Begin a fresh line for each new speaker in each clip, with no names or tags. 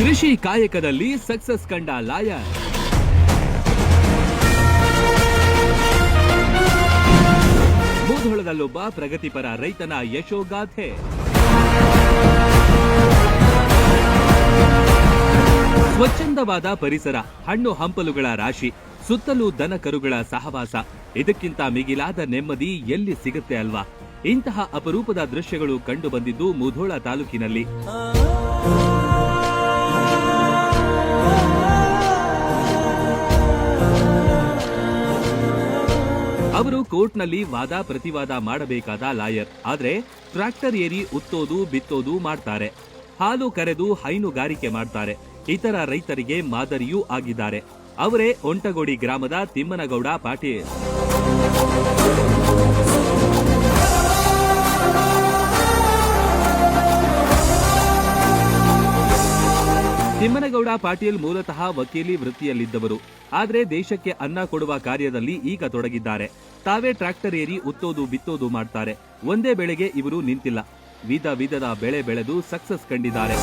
ಕೃಷಿ ಕಾಯಕದಲ್ಲಿ ಸಕ್ಸಸ್ ಕಂಡ ಲಾಯರ್. ಮೂಧೋಳದಲ್ಲೊಬ್ಬ ಪ್ರಗತಿಪರ ರೈತನ ಯಶೋಗಾಥೆ. ಸ್ವಚ್ಛಂದವಾದ ಪರಿಸರ, ಹಣ್ಣು ಹಂಪಲುಗಳ ರಾಶಿ, ಸುತ್ತಲೂ ದನ ಕರುಗಳ ಸಹವಾಸ. ಇದಕ್ಕಿಂತ ಮಿಗಿಲಾದ ನೆಮ್ಮದಿ ಎಲ್ಲಿ ಸಿಗುತ್ತೆ ಅಲ್ವಾ? ಇಂತಹ ಅಪರೂಪದ ದೃಶ್ಯಗಳು ಕಂಡು ಬಂದಿದ್ದು ಮುಧೋಳ ತಾಲೂಕಿನಲ್ಲಿ. ಅವರು ಕೋರ್ಟ್ನಲ್ಲಿ ವಾದ ಪ್ರತಿವಾದ ಮಾಡಬೇಕಾದ ಲಾಯರ್. ಆದ್ರೆ ಟ್ರ್ಯಾಕ್ಟರ್ ಏರಿ ಉತ್ತೋದು ಬಿತ್ತೋದು ಮಾಡ್ತಾರೆ. ಹಾಲು ಕರೆದು ಹೈನುಗಾರಿಕೆ ಮಾಡ್ತಾರೆ. ಇತರ ರೈತರಿಗೆ ಮಾದರಿಯೂ ಆಗಿದ್ದಾರೆ. ಅವರೇ ಒಂಟಗೋಡಿ ಗ್ರಾಮದ ತಿಮ್ಮನಗೌಡ ಪಾಟೀಲ್. ತಿಮ್ಮನಗೌಡ ಪಾಟೀಲ್ ಮೂಲತಃ ವಕೀಲಿ ವೃತ್ತಿಯಲ್ಲಿದ್ದವರು. ಆದ್ರೆ ದೇಶಕ್ಕೆ ಅನ್ನ ಕೊಡುವ ಕಾರ್ಯದಲ್ಲಿ ಈಗ ತೊಡಗಿದ್ದಾರೆ. ತಾವೇ ಟ್ರ್ಯಾಕ್ಟರ್ ಏರಿ ಉತ್ತೋದು ಬಿತ್ತೋದು ಮಾಡ್ತಾರೆ. ಒಂದೇ ಬೆಳೆಗೆ ಇವರು ನಿಂತಿಲ್ಲ, ವಿಧ ವಿಧದ ಬೆಳೆ ಬೆಳೆದು ಸಕ್ಸಸ್ ಕಂಡಿದ್ದಾರೆ.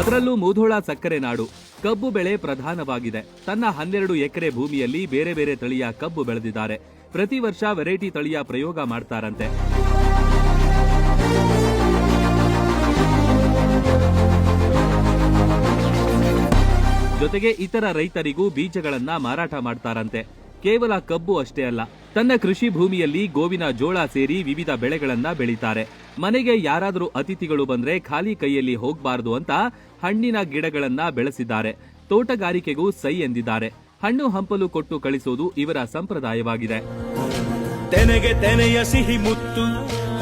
ಅದರಲ್ಲೂ ಮುಧೋಳ ಸಕ್ಕರೆ ನಾಡು. ಕಬ್ಬು ಬೆಳೆ ಪ್ರಧಾನವಾಗಿದೆ. ತನ್ನ 12 ಎಕರೆ ಭೂಮಿಯಲ್ಲಿ ಬೇರೆ ಬೇರೆ ತಳಿಯ ಕಬ್ಬು ಬೆಳೆದಿದ್ದಾರೆ. ಪ್ರತಿ ವರ್ಷ ವೆರೈಟಿ ತಳಿಯ ಪ್ರಯೋಗ ಮಾಡ್ತಾರಂತೆ. ಜೊತೆಗೆ ಇತರ ರೈತರಿಗೂ ಬೀಜಗಳನ್ನ ಮಾರಾಟ ಮಾಡ್ತಾರಂತೆ. ಕೇವಲ ಕಬ್ಬು ಅಷ್ಟೇ ಅಲ್ಲ, ತನ್ನ ಕೃಷಿ ಭೂಮಿಯಲ್ಲಿ ಗೋವಿನ ಜೋಳ ಸೇರಿ ವಿವಿಧ ಬೆಳೆಗಳನ್ನ ಬೆಳೀತಾರೆ. ಮನೆಗೆ ಯಾರಾದರೂ ಅತಿಥಿಗಳು ಬಂದ್ರೆ ಖಾಲಿ ಕೈಯಲ್ಲಿ ಹೋಗಬಾರದು ಅಂತ ಹಣ್ಣಿನ ಗಿಡಗಳನ್ನ ಬೆಳೆಸಿದ್ದಾರೆ. ತೋಟಗಾರಿಕೆಗೂ ಸೈ ಎಂದಿದ್ದಾರೆ. ಹಣ್ಣು ಹಂಪಲು ಕೊಟ್ಟು ಕಳಿಸೋದು ಇವರ ಸಂಪ್ರದಾಯವಾಗಿದೆ.
ತೆನೆಗೆ ತೆನೆಯ ಸಿಹಿ ಮುತ್ತು,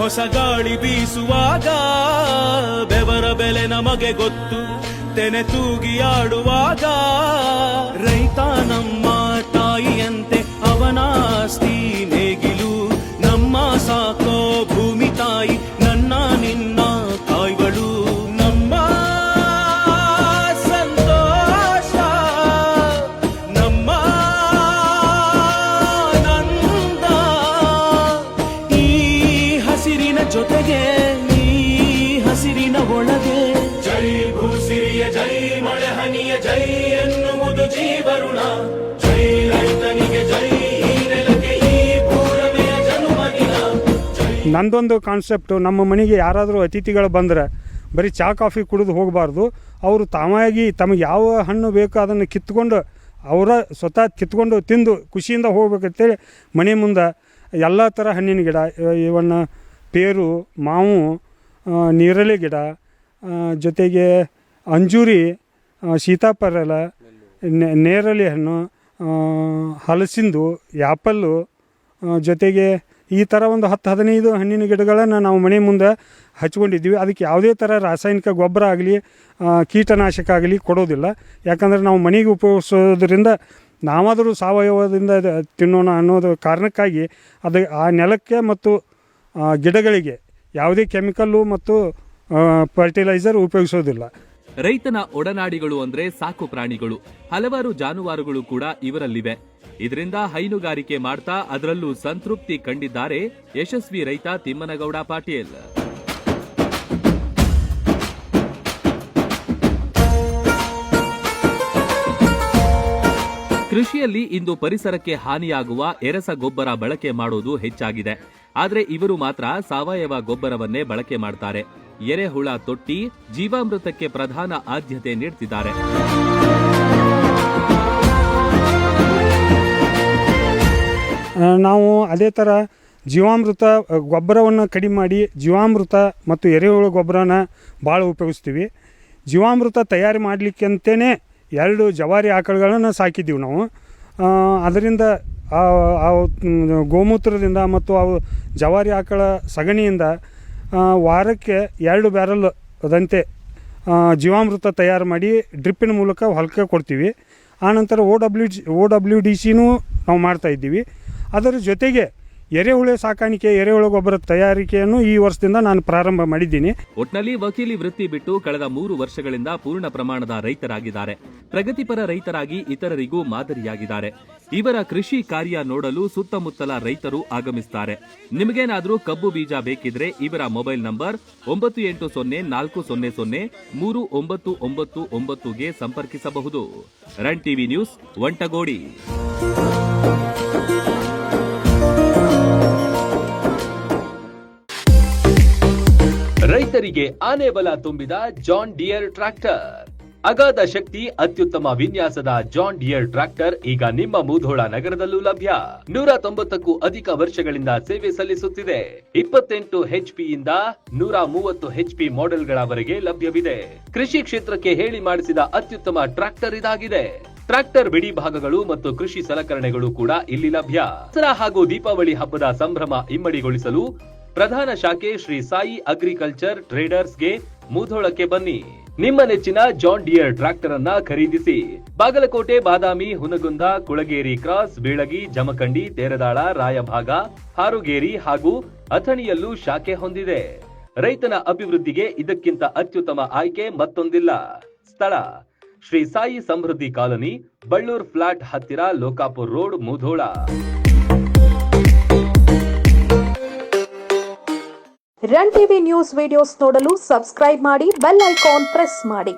ಹೊಸ ಗಾಳಿ ಬೀಸುವಾಗ ಬೆವರ ಬೆಲೆ ನಮಗೆ ಗೊತ್ತು. ತೆನೆ ತೂಗಿ ಆಡುವಾಗ ರೈತ ನಮ್ಮ ತಾಯಿಯಂತೆ, ಅವನಾಸ್ತಿ ನೇಗಿಲು. ನಮ್ಮ ಸಾಕೋ ಭೂಮಿ ತಾಯಿ, ನನ್ನ ನಿನ್ನ ತಾಯ್ಗಳು. ನಮ್ಮ ಸಂತೋಷ, ನಮ್ಮ ನಂದ. ಈ ಹಸಿರಿನ ಜೊತೆಗೆ, ಈ ಹಸಿರಿನ ಒಳಗೆ ಜೈ ಭೂಸಿರಿಯ, ಜೈ ಮಳೆ ಹನಿಯ, ಜೈ ಎನ್ನುವುದು ಜೀವರುಣ. ಜೈ ರೈತನಿಗೆ ಜೈ, ಈ ನೆಲಕ್ಕೆ ಈ ಪೂರಮೆಯ ಜನುಮದಿನ.
ನಂದೊಂದು ಕಾನ್ಸೆಪ್ಟು, ನಮ್ಮ ಮನೆಗೆ ಯಾರಾದರೂ ಅತಿಥಿಗಳು ಬಂದರೆ ಬರೀ ಚಹಾ ಕಾಫಿ ಕುಡಿದು ಹೋಗಬಾರ್ದು. ಅವರು ತಾವಾಗಿ ತಮಗೆ ಯಾವ ಹಣ್ಣು ಬೇಕೋ ಅದನ್ನು ಕಿತ್ಕೊಂಡು, ಅವರ ಸ್ವತಃ ಕಿತ್ಕೊಂಡು ತಿಂದು ಖುಷಿಯಿಂದ ಹೋಗ್ಬೇಕಂತೇಳಿ ಮನೆ ಮುಂದೆ ಎಲ್ಲ ಥರ ಹಣ್ಣಿನ ಗಿಡ, ಇವನ್ನ ಪೇರು, ಮಾವು, ನೀರಳೆ ಗಿಡ, ಜೊತೆಗೆ ಅಂಜೂರಿ, ಸೀತಾಫಲ, ನೇರಳೆ ಹಣ್ಣು, ಹಲಸಿಂದು, ಆ್ಯಪಲ್ಲು, ಜೊತೆಗೆ ಈ ಥರ ಒಂದು 10-15 ಹಣ್ಣಿನ ಗಿಡಗಳನ್ನು ನಾವು ಮನೆ ಮುಂದೆ ಹಚ್ಕೊಂಡಿದ್ದೀವಿ. ಅದಕ್ಕೆ ಯಾವುದೇ ಥರ ರಾಸಾಯನಿಕ ಗೊಬ್ಬರ ಆಗಲಿ ಕೀಟನಾಶಕ ಆಗಲಿ ಕೊಡೋದಿಲ್ಲ. ಯಾಕಂದರೆ ನಾವು ಮನೆಗೆ ಉಪಯೋಗಿಸೋದ್ರಿಂದ ನಾವಾದರೂ ಸಾವಯವದಿಂದ ತಿನ್ನೋಣ ಅನ್ನೋದು ಕಾರಣಕ್ಕಾಗಿ ಅದು ಆ ನೆಲಕ್ಕೆ ಮತ್ತು ಗಿಡಗಳಿಗೆ ಯಾವುದೇ ಕೆಮಿಕಲ್ಲು ಮತ್ತು ಫರ್ಟಿಲೈಸರ್ ಉಪಯೋಗಿಸೋದಿಲ್ಲ.
ರೈತನ ಒಡನಾಡಿಗಳು ಅಂದ್ರೆ ಸಾಕು ಪ್ರಾಣಿಗಳು. ಹಲವಾರು ಜಾನುವಾರುಗಳು ಕೂಡ ಇವರಲ್ಲಿವೆ. ಇದರಿಂದ ಹೈನುಗಾರಿಕೆ ಮಾಡ್ತಾ ಅದರಲ್ಲೂ ಸಂತೃಪ್ತಿ ಕಂಡಿದ್ದಾರೆ ಯಶಸ್ವಿ ರೈತ ತಿಮ್ಮನಗೌಡ ಪಾಟೀಲ್. ಕೃಷಿಯಲ್ಲಿ ಇಂದು ಪರಿಸರಕ್ಕೆ ಹಾನಿಯಾಗುವ ಎರಸ ಗೊಬ್ಬರ ಬಳಕೆ ಮಾಡೋದು ಹೆಚ್ಚಾಗಿದೆ. ಆದರೆ ಇವರು ಮಾತ್ರ ಸಾವಯವ ಗೊಬ್ಬರವನ್ನೇ ಬಳಕೆ ಮಾಡ್ತಾರೆ. ಎರೆಹುಳ ತೊಟ್ಟಿ, ಜೀವಾಮೃತಕ್ಕೆ ಪ್ರಧಾನ ಆದ್ಯತೆ ನೀಡ್ತಿದ್ದಾರೆ.
ನಾವು ಅದೇ ಥರ ಜೀವಾಮೃತ ಗೊಬ್ಬರವನ್ನು ಕಡಿಮೆ ಮಾಡಿ ಜೀವಾಮೃತ ಮತ್ತು ಎರೆಹುಳು ಗೊಬ್ಬರನ ಭಾಳ ಉಪಯೋಗಿಸ್ತೀವಿ. ಜೀವಾಮೃತ ತಯಾರಿ ಮಾಡಲಿಕ್ಕಂತೇ 2 ಜವಾರಿ ಆಕಳುಗಳನ್ನು ಸಾಕಿದ್ದೀವಿ ನಾವು. ಅದರಿಂದ ಗೋಮೂತ್ರದಿಂದ ಮತ್ತು ಅವು ಜವಾರಿ ಆಕಳ ಸಗಣಿಯಿಂದ ವಾರಕ್ಕೆ 2 ಬ್ಯಾರಲ್ ಅದಂತೆ ಜೀವಾಮೃತ ತಯಾರು ಮಾಡಿ ಡ್ರಿಪ್ಪಿನ ಮೂಲಕ ಹೊಲಕ್ಕೆ ಕೊಡ್ತೀವಿ. ಆನಂತರ OWDCನೂ ನಾವು ಮಾಡ್ತಾಯಿದ್ದೀವಿ. ಅದರ ಜೊತೆಗೆ ಎರೆಹುಳು ಸಾಕಾಣಿಕೆ, ಎರೆಹುಳು ಗೊಬ್ಬರ ತಯಾರಿಕೆಯನ್ನು ಈ ವರ್ಷದಿಂದ ನಾನು ಪ್ರಾರಂಭ ಮಾಡಿದ್ದೀನಿ.
ಒಟ್ನಲ್ಲಿ ವಕೀಲಿ ವೃತ್ತಿ ಬಿಟ್ಟು ಕಳೆದ 3 ವರ್ಷಗಳಿಂದ ಪೂರ್ಣ ಪ್ರಮಾಣದ ರೈತರಾಗಿದ್ದಾರೆ. ಪ್ರಗತಿಪರ ರೈತರಾಗಿ ಇತರರಿಗೂ ಮಾದರಿಯಾಗಿದ್ದಾರೆ. ಇವರ ಕೃಷಿ ಕಾರ್ಯ ನೋಡಲು ಸುತ್ತಮುತ್ತಲ ರೈತರು ಆಗಮಿಸುತ್ತಾರೆ. ನಿಮಗೇನಾದ್ರೂ ಕಬ್ಬು ಬೀಜ ಬೇಕಿದ್ರೆ ಇವರ ಮೊಬೈಲ್ ನಂಬರ್ 9804003999ಗೆ ಸಂಪರ್ಕಿಸಬಹುದು. Run TV news, Vantagodi. ರೈತರಿಗೆ ಆನೆ ಬಲ ತುಂಬಿದ ಜಾನ್ ಡಿಯರ್ ಟ್ರ್ಯಾಕ್ಟರ್. ಅಗಾಧ ಶಕ್ತಿ, ಅತ್ಯುತ್ತಮ ವಿನ್ಯಾಸದ ಜಾನ್ ಡಿಯರ್ ಟ್ರ್ಯಾಕ್ಟರ್ ಈಗ ನಿಮ್ಮ ಮುಧೋಳ ನಗರದಲ್ಲೂ ಲಭ್ಯ. 190ಕ್ಕೂ ಅಧಿಕ ವರ್ಷಗಳಿಂದ ಸೇವೆ ಸಲ್ಲಿಸುತ್ತಿದೆ. 28 HP ಯಿಂದ 130 HP ಮಾಡೆಲ್ಗಳವರೆಗೆ ಲಭ್ಯವಿದೆ. ಕೃಷಿ ಕ್ಷೇತ್ರಕ್ಕೆ ಹೇಳಿ ಮಾಡಿಸಿದ ಅತ್ಯುತ್ತಮ ಟ್ರ್ಯಾಕ್ಟರ್ ಇದಾಗಿದೆ. ಟ್ರ್ಯಾಕ್ಟರ್ ಬಿಡಿ ಭಾಗಗಳು ಮತ್ತು ಕೃಷಿ ಸಲಕರಣೆಗಳು ಕೂಡ ಇಲ್ಲಿ ಲಭ್ಯ. ದಸರಾ ಹಾಗೂ ದೀಪಾವಳಿ ಹಬ್ಬದ ಸಂಭ್ರಮ ಇಮ್ಮಡಿಗೊಳಿಸಲು ಪ್ರಧಾನ ಶಾಖೆ ಶ್ರೀ ಸಾಯಿ ಅಗ್ರಿಕಲ್ಚರ್ ಟ್ರೇಡರ್ಸ್ಗೆ ಮುಧೋಳಕ್ಕೆ ಬನ್ನಿ. ನಿಮ್ಮ ನೆಚ್ಚಿನ ಜಾನ್ ಡಿಯರ್ ಟ್ರ್ಯಾಕ್ಟರ್ ಅನ್ನ ಖರೀದಿಸಿ. ಬಾಗಲಕೋಟೆ, ಬಾದಾಮಿ, ಹುನಗುಂದ, ಕುಳಗೇರಿ ಕ್ರಾಸ್, ಬೀಳಗಿ, ಜಮಖಂಡಿ, ತೇರದಾಳ, ರಾಯಭಾಗ, ಹಾರುಗೇರಿ ಹಾಗೂ ಅಥಣಿಯಲ್ಲೂ ಶಾಖೆ ಹೊಂದಿದೆ. ರೈತನ ಅಭಿವೃದ್ಧಿಗೆ ಇದಕ್ಕಿಂತ ಅತ್ಯುತ್ತಮ ಆಯ್ಕೆ ಮತ್ತೊಂದಿಲ್ಲ. ಸ್ಥಳ ಶ್ರೀ ಸಾಯಿ ಸಮೃದ್ಧಿ ಕಾಲನಿ, ಬಳ್ಳೂರ್ ಫ್ಲಾಟ್ ಹತ್ತಿರ, Lokapur road, Mudhol.
Run TV news videos ನೋಡಲು ಸಬ್ಸ್ಕ್ರೈಬ್ ಮಾಡಿ, ಬೆಲ್ ಐಕಾನ್ ಪ್ರೆಸ್ ಮಾಡಿ.